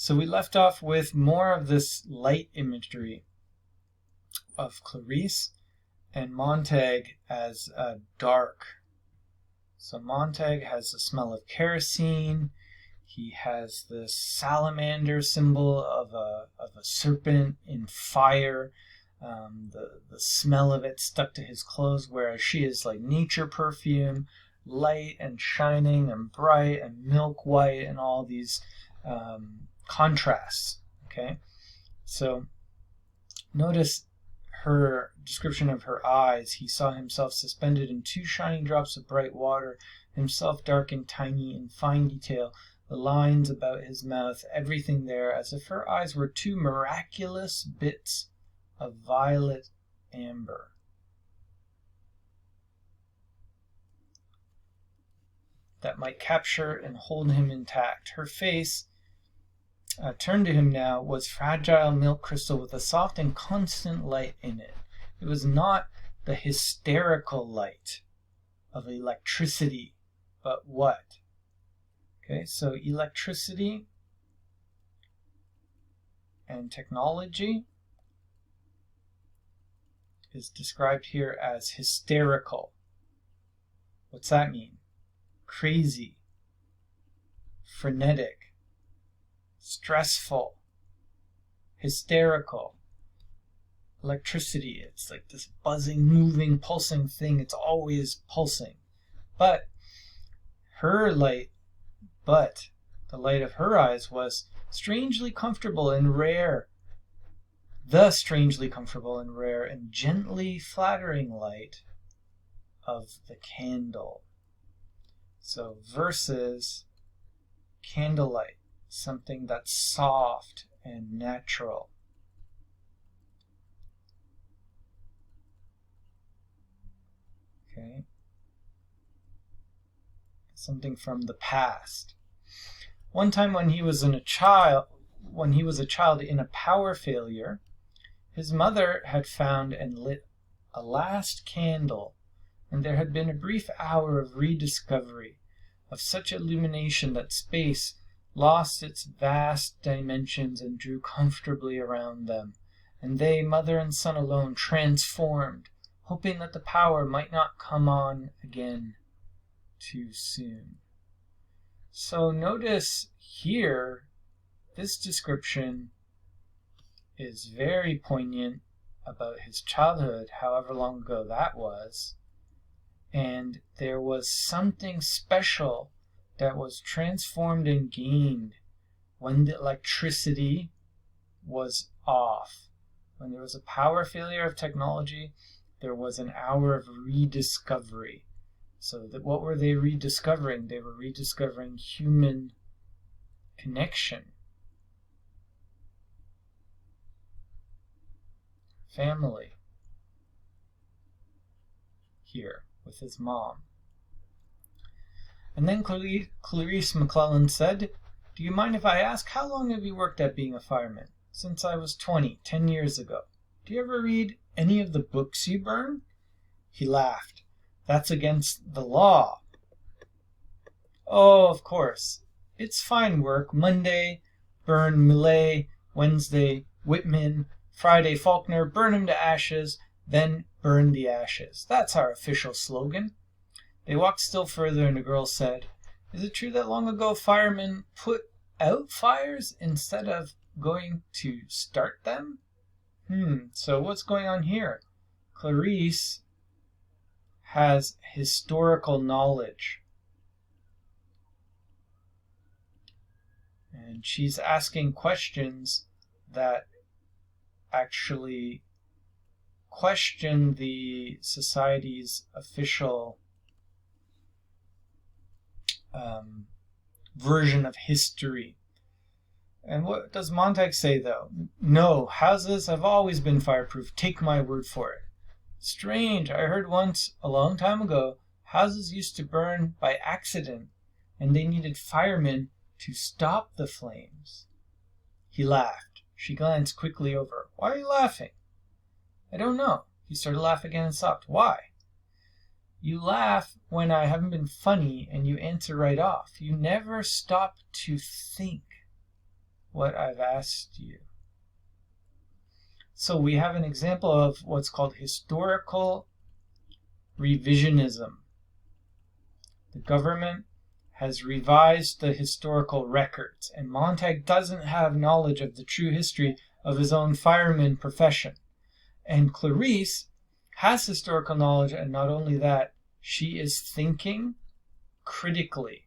So we left off with more of this light imagery of Clarisse and Montag as dark. So Montag has the smell of kerosene. He has this salamander symbol of a serpent in fire. The smell of it stuck to his clothes, whereas she is like nature perfume, light and shining and bright and milk white and all these contrasts. Okay, so notice her description of her eyes. He saw himself suspended in two shining drops of bright water, himself dark and tiny in fine detail, the lines about his mouth, everything there, as if her eyes were two miraculous bits of violet amber. That might capture and hold him intact. Her face, turned to him now, was fragile milk crystal with a soft and constant light in it. It was not the hysterical light of electricity, but what? Okay, so electricity and technology is described here as hysterical. What's that mean? Crazy, frenetic, stressful, hysterical. Electricity, it's like this buzzing, moving, pulsing thing. It's always pulsing. But the light of her eyes was strangely comfortable and rare. The strangely comfortable and rare and gently flattering light of the candle. So versus candlelight, something that's soft and natural. Okay. Something from the past. One time when he was a child in a power failure, his mother had found and lit a last candle, and there had been a brief hour of rediscovery, of such illumination that space lost its vast dimensions and drew comfortably around them, and they, mother and son alone, transformed, hoping that the power might not come on again too soon. So notice here, this description is very poignant about his childhood, however long ago that was. And there was something special that was transformed and gained when the electricity was off. When there was a power failure of technology, there was an hour of rediscovery. So what were they rediscovering? They were rediscovering human connection, family, here with his mom. And then Clarisse McClellan said, "Do you mind if I ask, how long have you worked at being a fireman?" "Since I was 20, 10 years ago." "Do you ever read any of the books you burn?" He laughed. "That's against the law." "Oh, of course. It's fine work. Monday, burn Millet. Wednesday, Whitman. Friday, Faulkner. Burn him to ashes. Then burn the ashes. That's our official slogan." They walked still further, and the girl said, "Is it true that long ago firemen put out fires instead of going to start them?" So what's going on here? Clarisse has historical knowledge. And she's asking questions that actually question the society's official version of history. And what does Montag say, though? "No, houses have always been fireproof. Take my word for it." "Strange. I heard once, a long time ago, houses used to burn by accident, and they needed firemen to stop the flames." He laughed. She glanced quickly over. "Why are you laughing?" "I don't know." He started to laugh again and stopped. "Why?" "You laugh when I haven't been funny, and you answer right off. You never stop to think." what I've asked you. So we have an example of what's called historical revisionism. The government has revised the historical records, and Montag doesn't have knowledge of the true history of his own fireman profession. And Clarisse has historical knowledge, and not only that, she is thinking critically.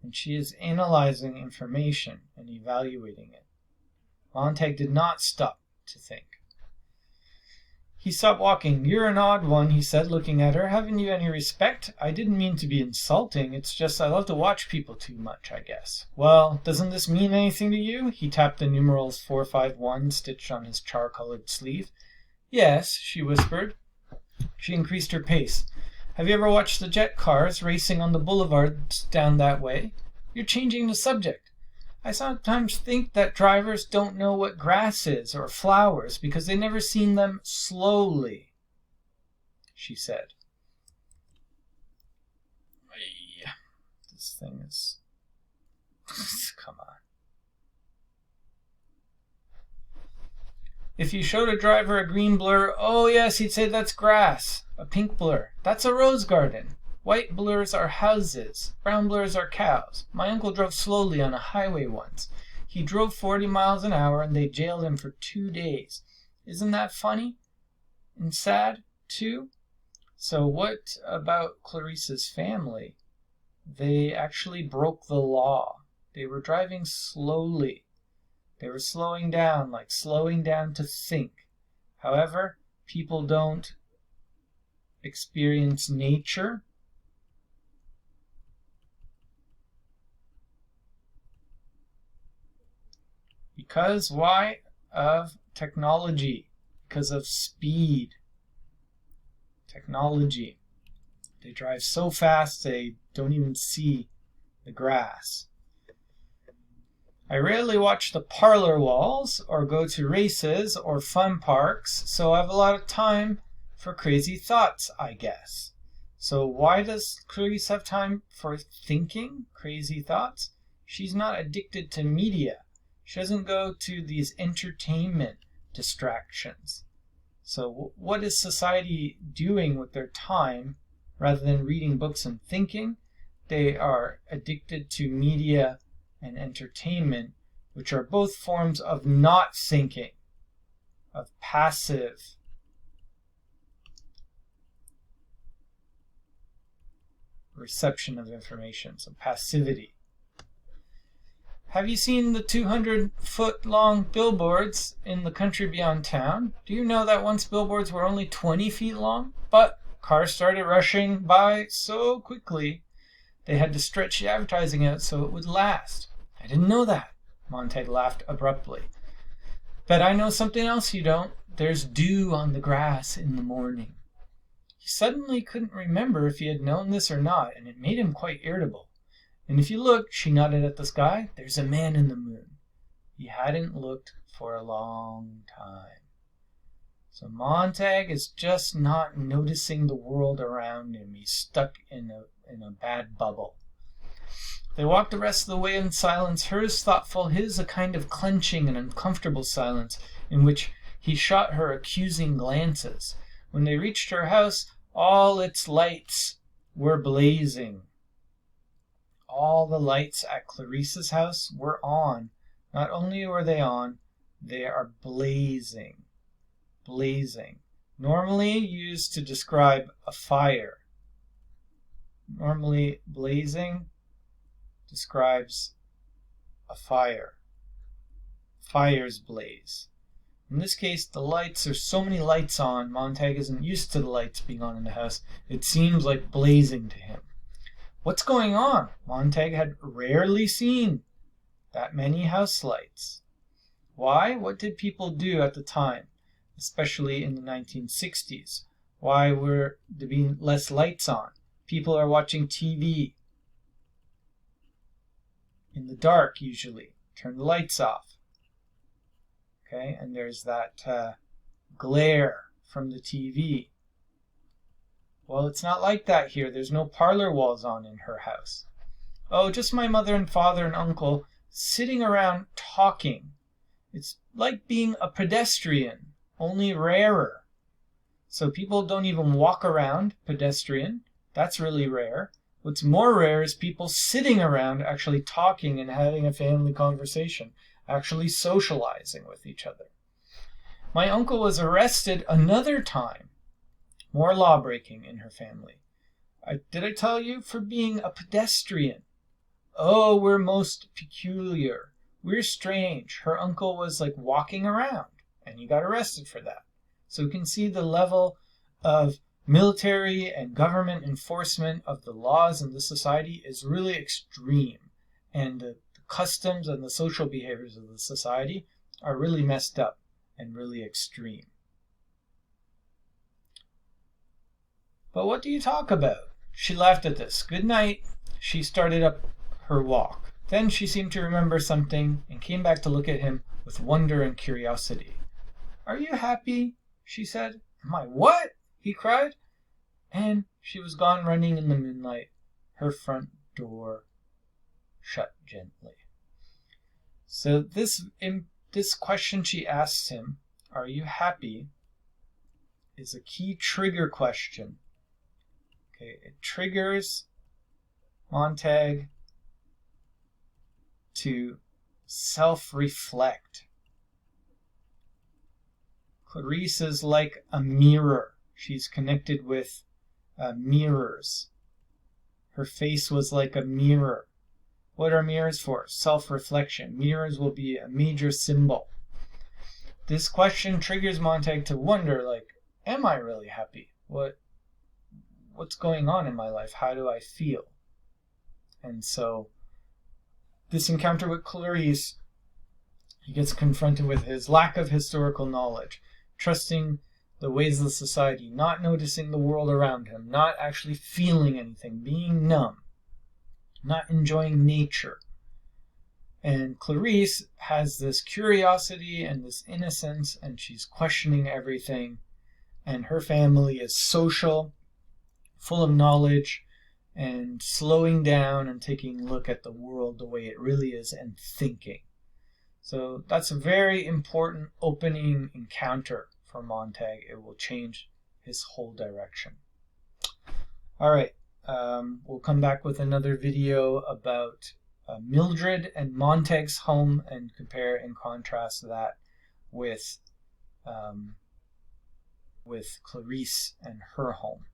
And she is analyzing information and evaluating it. Montag did not stop to think. He stopped walking. "You're an odd one," he said, looking at her. "Haven't you any respect? I didn't mean to be insulting. It's just I love to watch people too much, I guess." "Well, doesn't this mean anything to you?" He tapped the numerals 451 stitched on his char-colored sleeve. "Yes," she whispered. She increased her pace. "Have you ever watched the jet cars racing on the boulevards down that way? You're changing the subject. I sometimes think that drivers don't know what grass is or flowers because they've never seen them slowly," she said. This thing is... Come on. "If you showed a driver a green blur, oh yes, he'd say that's grass. A pink blur, that's a rose garden. White blurs are houses. Brown blurs are cows. My uncle drove slowly on a highway once. He drove 40 miles an hour and they jailed him for 2 days. Isn't that funny? And sad, too?" So what about Clarisse's family? They actually broke the law. They were driving slowly. They were slowing down, like slowing down to think. However, people don't experience nature. Because why? Of technology. Because of speed. Technology. They drive so fast they don't even see the grass. "I rarely watch the parlor walls or go to races or fun parks, so I have a lot of time for crazy thoughts, I guess." So why does Clarisse have time for thinking crazy thoughts? She's not addicted to media. She doesn't go to these entertainment distractions. So what is society doing with their time rather than reading books and thinking? They are addicted to media and entertainment, which are both forms of not thinking, of passive reception of information, so passivity. "Have you seen the 200-foot-long billboards in the country beyond town? Do you know that once billboards were only 20 feet long? But cars started rushing by so quickly, they had to stretch the advertising out so it would last." "I didn't know that." Montag laughed abruptly. "Bet I know something else you don't. There's dew on the grass in the morning." He suddenly couldn't remember if he had known this or not, and it made him quite irritable. "And if you look," she nodded at the sky, "there's a man in the moon." He hadn't looked for a long time. So Montag is just not noticing the world around him. He's stuck in a bad bubble. They walked the rest of the way in silence, hers thoughtful, his a kind of clenching and uncomfortable silence, in which he shot her accusing glances. When they reached her house, all its lights were blazing. All the lights at Clarisse's house were on. Not only were they on, they are blazing. Blazing. Normally used to describe a fire. Normally, blazing describes a fire. Fires blaze. In this case, the lights, there's so many lights on, Montag isn't used to the lights being on in the house. It seems like blazing to him. What's going on? Montag had rarely seen that many house lights. Why? What did people do at the time, especially in the 1960s? Why were there being less lights on? People are watching TV in the dark usually. Turn the lights off. Okay, and there's that glare from the TV. Well, it's not like that here. There's no parlor walls on in her house. Oh, just my mother and father and uncle sitting around talking. It's like being a pedestrian, only rarer. So people don't even walk around pedestrian. That's really rare. What's more rare is people sitting around actually talking and having a family conversation, actually socializing with each other. My uncle was arrested another time. More law-breaking in her family. Did I tell you? For being a pedestrian. Oh, we're most peculiar. We're strange. Her uncle was like walking around, and he got arrested for that. So you can see the level of military and government enforcement of the laws in the society is really extreme. And the customs and the social behaviors of the society are really messed up and really extreme. But what do you talk about? She laughed at this. Good night. She started up her walk. Then she seemed to remember something and came back to look at him with wonder and curiosity. Are you happy? She said. Am I what? He cried. And she was gone running in the moonlight, her front door shut gently. So this question she asks him, are you happy, is a key trigger question. Okay, it triggers Montag to self-reflect. Clarisse is like a mirror. She's connected with mirrors. Her face was like a mirror. What are mirrors for? Self-reflection. Mirrors will be a major symbol. This question triggers Montag to wonder, like, am I really happy? What's going on in my life? How do I feel? And so this encounter with Clarisse, he gets confronted with his lack of historical knowledge, trusting the ways of the society, not noticing the world around him, not actually feeling anything, being numb, not enjoying nature. And Clarisse has this curiosity and this innocence, and she's questioning everything. And her family is social, full of knowledge, and slowing down and taking a look at the world the way it really is and thinking. So that's a very important opening encounter for Montag. It will change his whole direction. All right, we'll come back with another video about Mildred and Montag's home and compare and contrast that with Clarisse and her home.